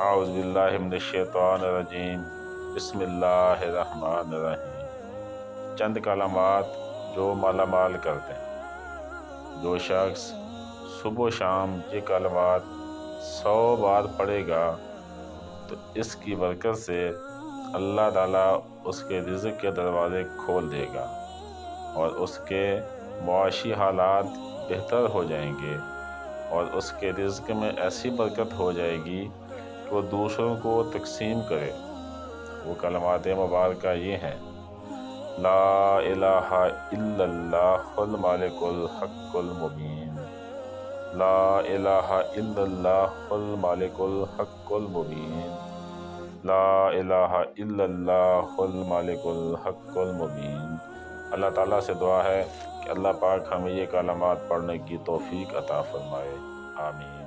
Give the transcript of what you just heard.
اعوذ باللہ من الشیطان الرجیم، بسم اللہ الرحمن الرحیم۔ چند کلمات جو مالا مال کر دیں۔ جو شخص صبح و شام یہ کلمات 100 بار پڑھے گا تو اس کی برکت سے اللہ تعالیٰ اس کے رزق کے دروازے کھول دے گا اور اس کے معاشی حالات بہتر ہو جائیں گے، اور اس کے رزق میں ایسی برکت ہو جائے گی کہ وہ دوسروں کو تقسیم کرے۔ وہ کلمات مبارکہ یہ ہیں: لا الہ الا اللہ المالک الحق المبین، لا الہ الا اللہ المالک الحق المبین، لا الہ الا اللہ المالک الحق المبین۔ اللہ تعالیٰ سے دعا ہے کہ اللہ پاک ہمیں یہ کلمات پڑھنے کی توفیق عطا فرمائے، آمین۔